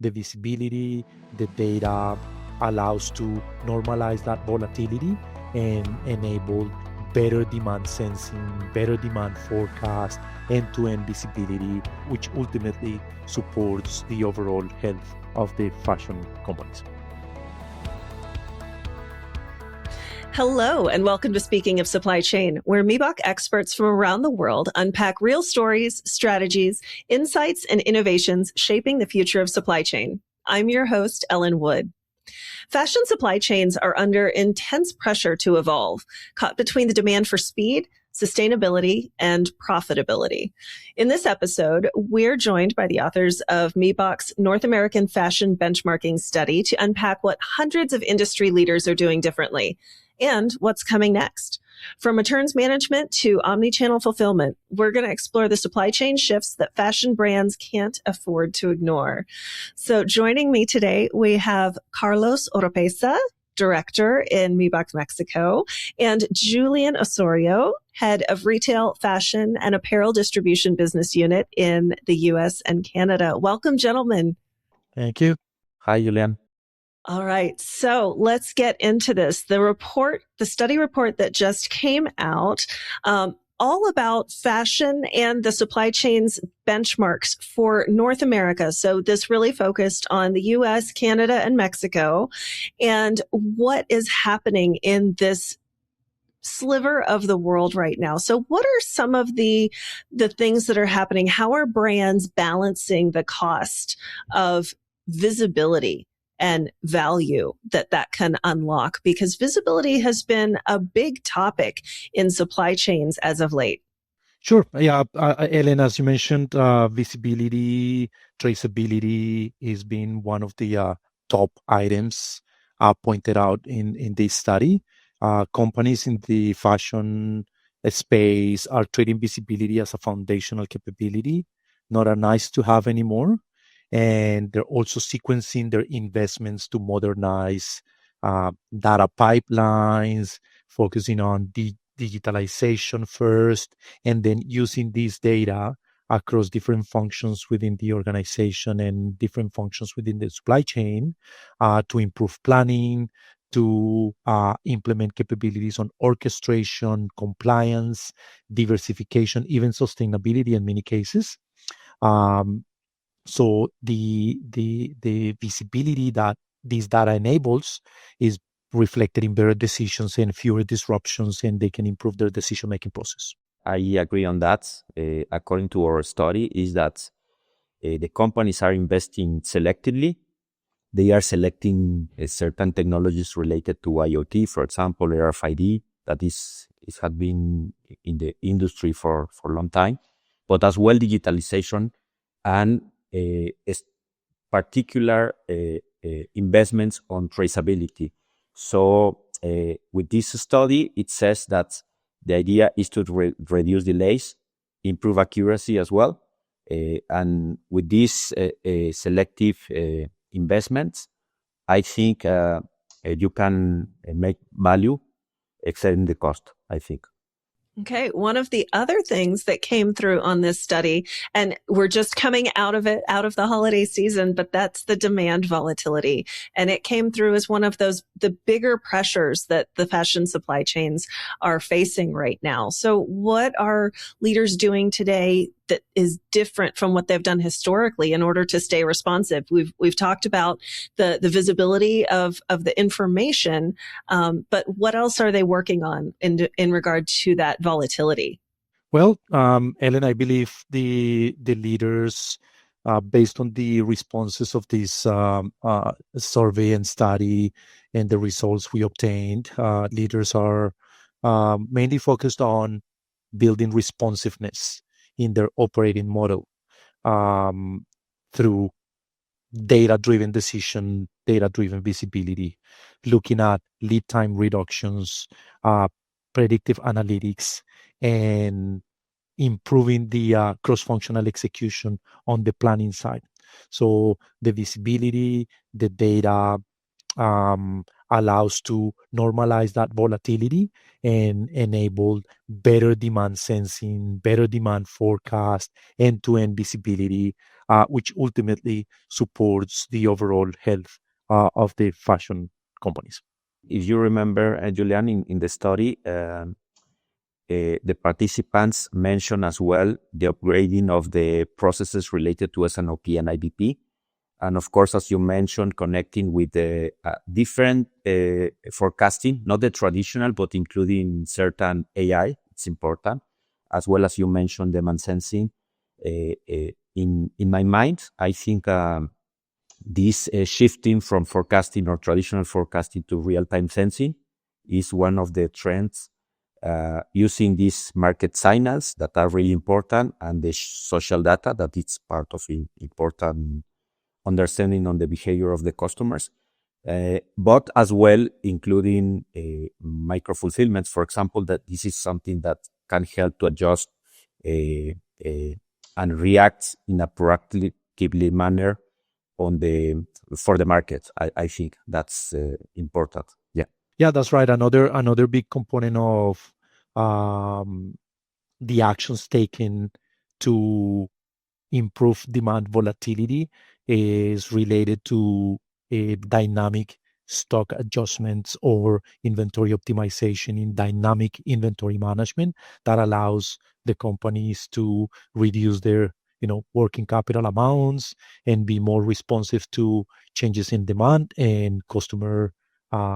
the visibility, the data allows to normalize that volatility and enable better demand sensing, better demand forecast, end-to-end visibility, which ultimately supports the overall health of the fashion companies. Hello, and welcome to Speaking of Supply Chain, where Miebach experts from around the world unpack real stories, strategies, insights, and innovations shaping the future of supply chain. I'm your host, Ellen Wood. Fashion supply chains are under intense pressure to evolve, caught between the demand for speed, sustainability, and profitability. In this episode, we're joined by the authors of Miebach's North American Fashion Benchmarking Study to unpack what hundreds of industry leaders are doing differently and what's coming next. From returns management to omnichannel fulfillment, we're going to explore the supply chain shifts that fashion brands can't afford to ignore. So joining me today, we have Carlos Oropeza, director in Miebach, Mexico, and Julian Osorio, head of retail, fashion, and apparel distribution business unit in the US and Canada. Welcome, gentlemen. Thank you. Hi, Julian. All right. So let's get into this. The study report that just came out, all about fashion and the supply chain's benchmarks for North America. So this really focused on the US, Canada, and Mexico, and what is happening in this sliver of the world right now. So what are some of the things that are happening? How are brands balancing the cost of visibility and value that can unlock? Because visibility has been a big topic in supply chains as of late. Sure. Yeah, Ellen, as you mentioned, visibility, traceability is being one of the top items pointed out in this study. Companies in the fashion space are treating visibility as a foundational capability, not a nice to have anymore. And they're also sequencing their investments to modernize data pipelines, focusing on digitalization first, and then using this data across different functions within the organization and different functions within the supply chain to improve planning, to implement capabilities on orchestration, compliance, diversification, even sustainability in many cases. So the visibility that this data enables is reflected in better decisions and fewer disruptions, and they can improve their decision-making process. I agree on that. According to our study, is that the companies are investing selectively. They are selecting certain technologies related to IoT, for example, RFID, that had been in the industry for a long time, but as well digitalization and particular investments on traceability. So with this study, it says that the idea is to reduce delays, improve accuracy as well. And with these selective investments, I think you can make value exceeding the cost, I think. Okay. One of the other things that came through on this study, and we're just coming out of the holiday season, but that's the demand volatility. And it came through as one of the bigger pressures that the fashion supply chains are facing right now. So what are leaders doing today that is different from what they've done historically in order to stay responsive? We've talked about the visibility of the information, but what else are they working on in regard to that volatility? Well, Ellen, I believe the leaders, based on the responses of this survey and study and the results we obtained, leaders are mainly focused on building responsiveness in their operating model through data-driven decision, data-driven visibility, looking at lead time reductions, predictive analytics, and improving the cross-functional execution on the planning side. So the visibility, the data allows to normalize that volatility and enable better demand sensing, better demand forecast, end-to-end visibility, which ultimately supports the overall health of the fashion companies. If you remember, Julian, in the study, the participants mentioned as well the upgrading of the processes related to SNOP and IBP. And of course, as you mentioned, connecting with the different forecasting, not the traditional, but including certain AI, it's important, as well as you mentioned demand sensing. In my mind, I think this shifting from forecasting or traditional forecasting to real-time sensing is one of the trends, using these market signals that are really important and the social data that it's part of important understanding on the behavior of the customers, but as well including micro fulfillments, for example, that this is something that can help to adjust and react in a proactively manner for the market. I think that's important. Yeah. Yeah, that's right. Another big component of the actions taken to improve demand volatility is related to a dynamic stock adjustments or inventory optimization in dynamic inventory management that allows the companies to reduce their working capital amounts and be more responsive to changes in demand and customer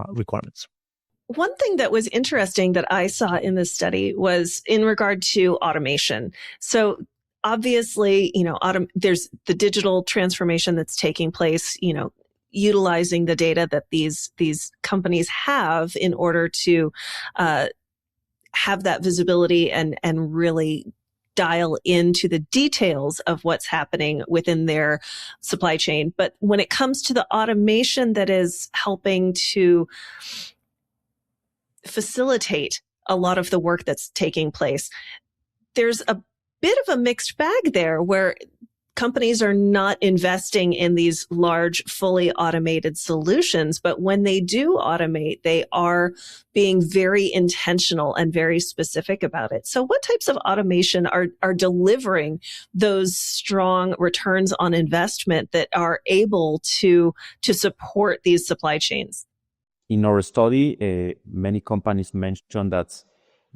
requirements. One thing that was interesting that I saw in this study was in regard to automation. So obviously, there's the digital transformation that's taking place, utilizing the data that these companies have in order to have that visibility and really dial into the details of what's happening within their supply chain. But when it comes to the automation that is helping to facilitate a lot of the work that's taking place, there's a bit of a mixed bag there where companies are not investing in these large, fully automated solutions. But when they do automate, they are being very intentional and very specific about it. So what types of automation are delivering those strong returns on investment that are able to support these supply chains? In our study, many companies mentioned that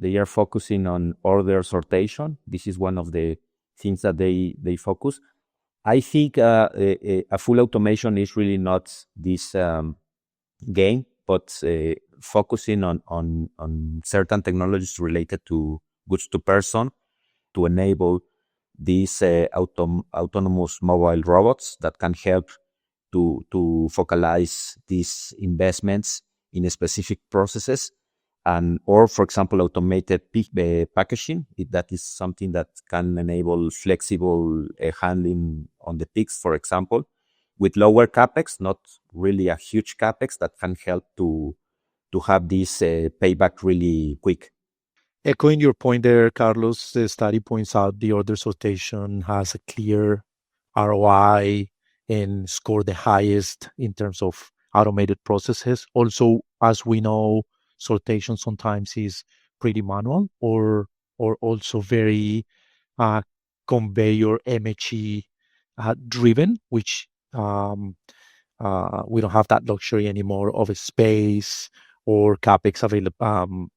they are focusing on order sortation. This is one of the things that they focus. I think a full automation is really not this game, but focusing on certain technologies related to goods to person to enable these autonomous mobile robots that can help to focalize these investments in specific processes, or for example automated packaging. That is something that can enable flexible handling on the peaks, for example, with lower capex, not really a huge capex, that can help to have this payback really quick. Echoing your point there, Carlos, the study points out the order sortation has a clear ROI and score the highest in terms of automated processes. Also, as we know, sortation sometimes is pretty manual or also very conveyor MHE driven, which we don't have that luxury anymore of a space or capex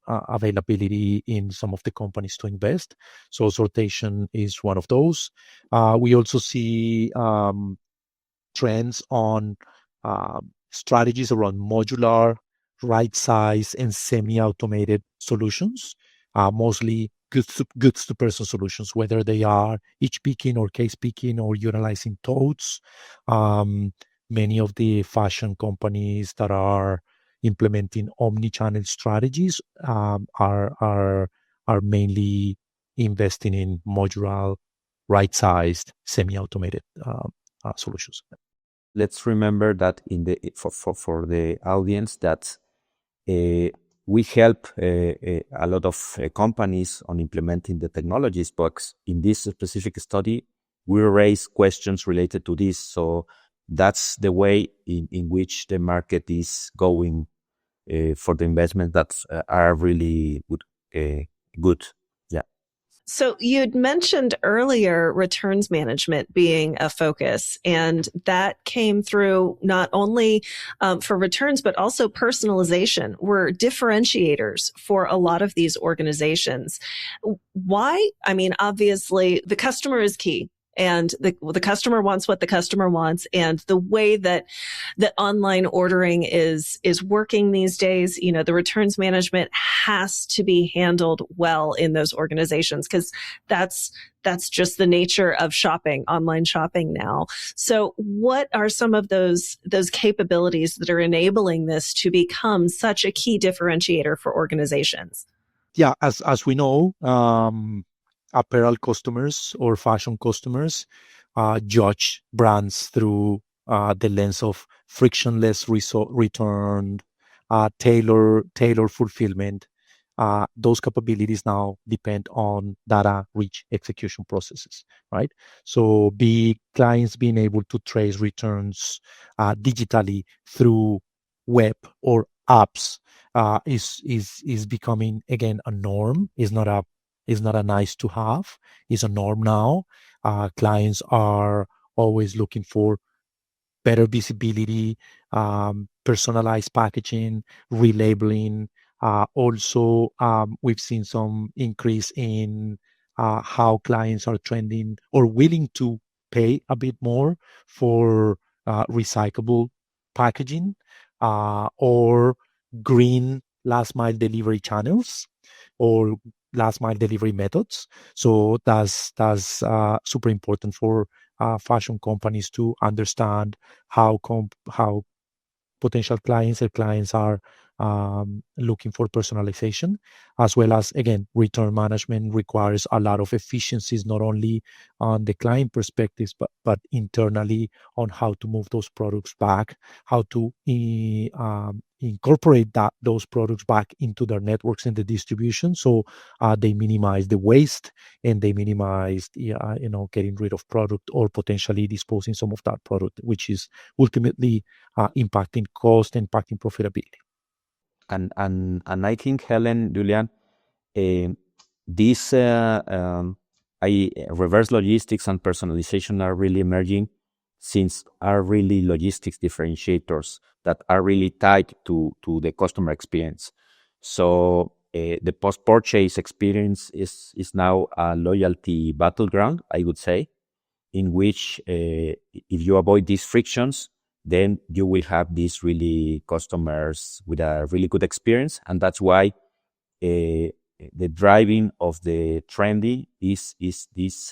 availability in some of the companies to invest. So sortation is one of those. We also see trends on strategies around modular, right size, and semi-automated solutions, mostly goods to person solutions, whether they are each picking or case picking or utilizing totes. Many of the fashion companies that are implementing omnichannel strategies are mainly investing in modular, right-sized, semi-automated solutions. Let's remember that for the audience that we help a lot of companies on implementing the technologies, but in this specific study, we raise questions related to this. So that's the way in which the market is going for the investments that are really good. Yeah. So you'd mentioned earlier returns management being a focus, and that came through not only for returns, but also personalization were differentiators for a lot of these organizations. Why? I mean, obviously the customer is key. And the customer wants what the customer wants. And the way that online ordering is working these days, the returns management has to be handled well in those organizations, because that's just the nature of shopping, online shopping now. So what are some of those capabilities that are enabling this to become such a key differentiator for organizations? Yeah, as we know, apparel customers or fashion customers judge brands through the lens of frictionless return, tailor fulfillment. Those capabilities now depend on data-rich execution processes, right? So, clients being able to trace returns digitally through web or apps is becoming again a norm. Is not a nice to have. Is a norm now. Clients are always looking for better visibility, personalized packaging, relabeling. Also, we've seen some increase in how clients are trending or willing to pay a bit more for recyclable packaging or green last mile delivery channels or last mile delivery methods. So that's super important for fashion companies to understand how potential clients or clients are looking for personalization, as well as, again, return management requires a lot of efficiencies, not only on the client perspectives, but internally on how to move those products back, how to incorporate those products back into their networks and the distribution, so they minimize the waste and they minimize getting rid of product or potentially disposing some of that product, which is ultimately impacting cost, impacting profitability. And I think, Helen, Julian, these reverse logistics and personalization are really emerging, since are really logistics differentiators that are really tied to the customer experience. So the post-purchase experience is now a loyalty battleground, I would say, in which if you avoid these frictions, then you will have these really customers with a really good experience. And that's why the driving of the trendy is this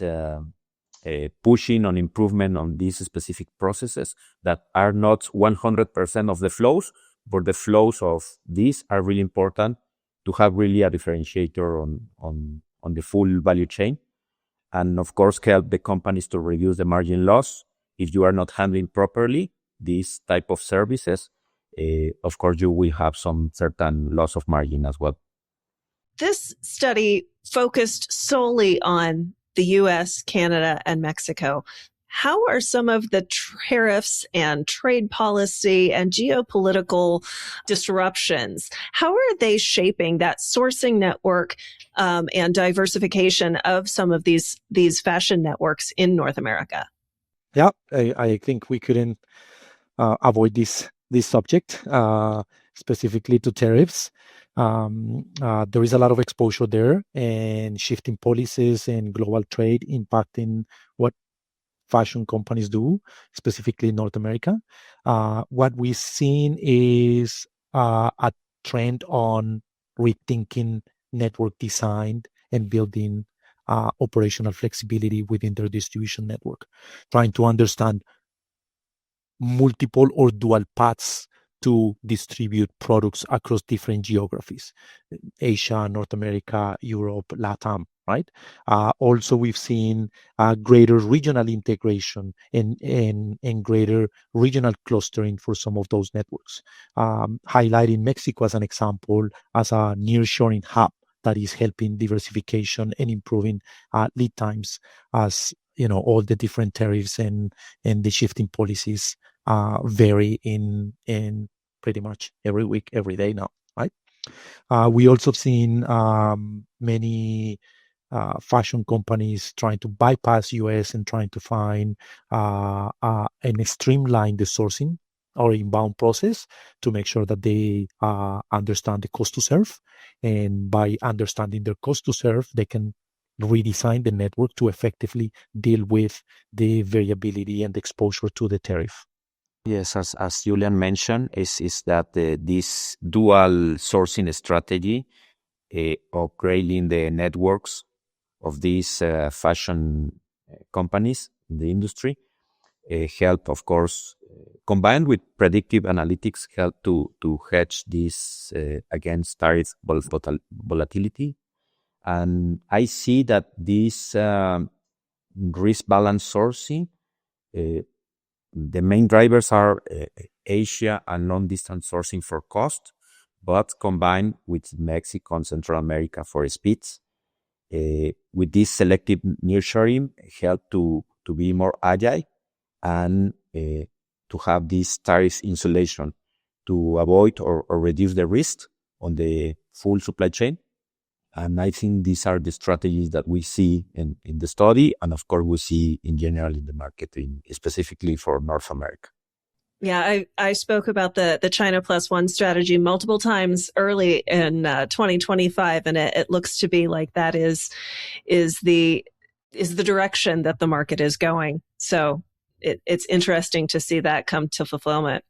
pushing on improvement on these specific processes that are not 100% of the flows, but the flows of these are really important to have really a differentiator on the full value chain. And of course, help the companies to reduce the margin loss if you are not handling properly these type of services. Of course, you will have some certain loss of margin as well. This study focused solely on the US, Canada, and Mexico. How are some of the tariffs and trade policy and geopolitical disruptions, how are they shaping that sourcing network and diversification of some of these fashion networks in North America? Yeah, I think we couldn't avoid this subject, specifically to tariffs. There is a lot of exposure there, and shifting policies and global trade impacting what fashion companies do, specifically in North America. What we've seen is a trend on rethinking network design and building operational flexibility within their distribution network, trying to understand multiple or dual paths to distribute products across different geographies: Asia, North America, Europe, LATAM, right? Also, we've seen greater regional integration and greater regional clustering for some of those networks, highlighting Mexico as an example, as a nearshoring hub that is helping diversification and improving lead times, as all the different tariffs and the shifting policies vary in pretty much every week, every day now, right? We also have seen many fashion companies trying to bypass US and trying to find and streamline the sourcing or inbound process to make sure that they understand the cost to serve. And by understanding their cost to serve, they can redesign the network to effectively deal with the variability and exposure to the tariff. Yes, as Julian mentioned, is that this dual sourcing strategy upgrading the networks of these fashion companies in the industry help, of course, combined with predictive analytics, help to hedge this against tariff volatility. And I see that this risk balance sourcing, the main drivers are Asia and long-distance sourcing for cost, but combined with Mexico and Central America for speeds. With this selective nearshoring, help to be more agile and to have this tariff insulation to avoid or reduce the risk on the full supply chain. And I think these are the strategies that we see in the study, and of course we see in general in the market, specifically for North America. Yeah, I spoke about the China Plus One strategy multiple times early in 2025, and it looks to be like that is the direction that the market is going. So it's interesting to see that come to fulfillment.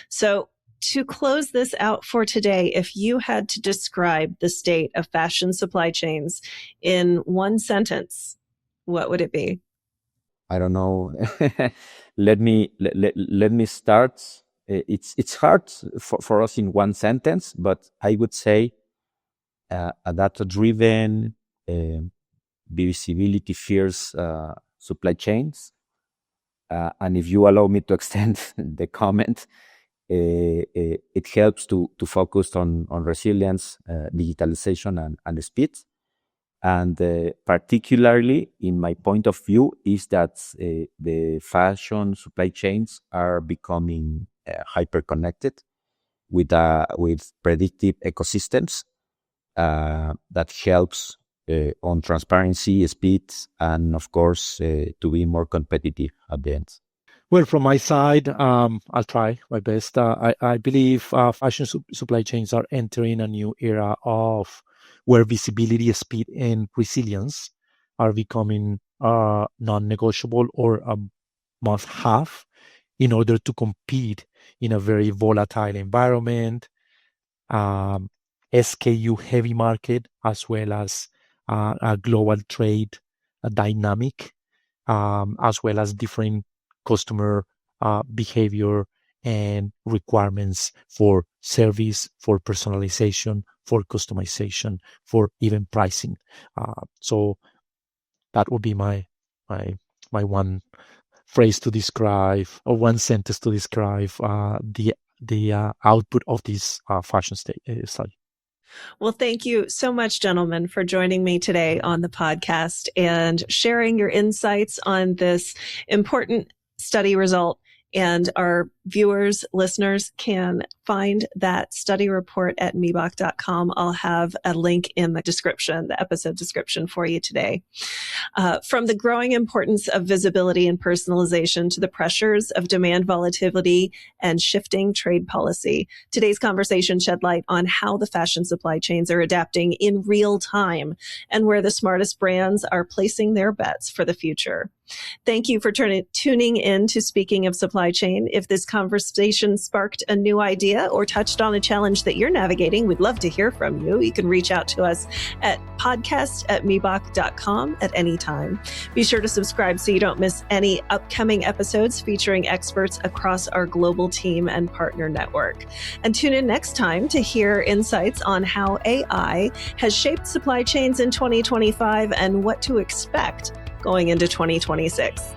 So to close this out for today, if you had to describe the state of fashion supply chains in one sentence, what would it be? I don't know. Let me start. It's hard for us in one sentence, but I would say a data-driven, visibility fierce supply chains. And if you allow me to extend the comment, it helps to focus on resilience, digitalization, and speed. And particularly, in my point of view, is that the fashion supply chains are becoming hyper-connected with predictive ecosystems that helps on transparency, speed, and of course, to be more competitive at the end. Well, from my side, I'll try my best. I believe fashion supply chains are entering a new era of where visibility, speed, and resilience are becoming non-negotiable or a must-have in order to compete in a very volatile environment, SKU-heavy market, as well as a global trade dynamic, as well as different customer behavior and requirements for service, for personalization, for customization, for even pricing. So that would be my one phrase to describe, or one sentence to describe the output of this fashion study. Well, thank you so much, gentlemen, for joining me today on the podcast and sharing your insights on this important study result. And our viewers, listeners can find that study report at Miebach.com. I'll have a link in the description, the episode description for you today. From the growing importance of visibility and personalization to the pressures of demand volatility and shifting trade policy, today's conversation shed light on how the fashion supply chains are adapting in real time and where the smartest brands are placing their bets for the future. Thank you for tuning in to Speaking of Supply Chain. If this conversation sparked a new idea or touched on a challenge that you're navigating, we'd love to hear from you. You can reach out to us at podcast@Miebach.com at any time. Be sure to subscribe so you don't miss any upcoming episodes featuring experts across our global team and partner network. And tune in next time to hear insights on how AI has shaped supply chains in 2025 and what to expect going into 2026.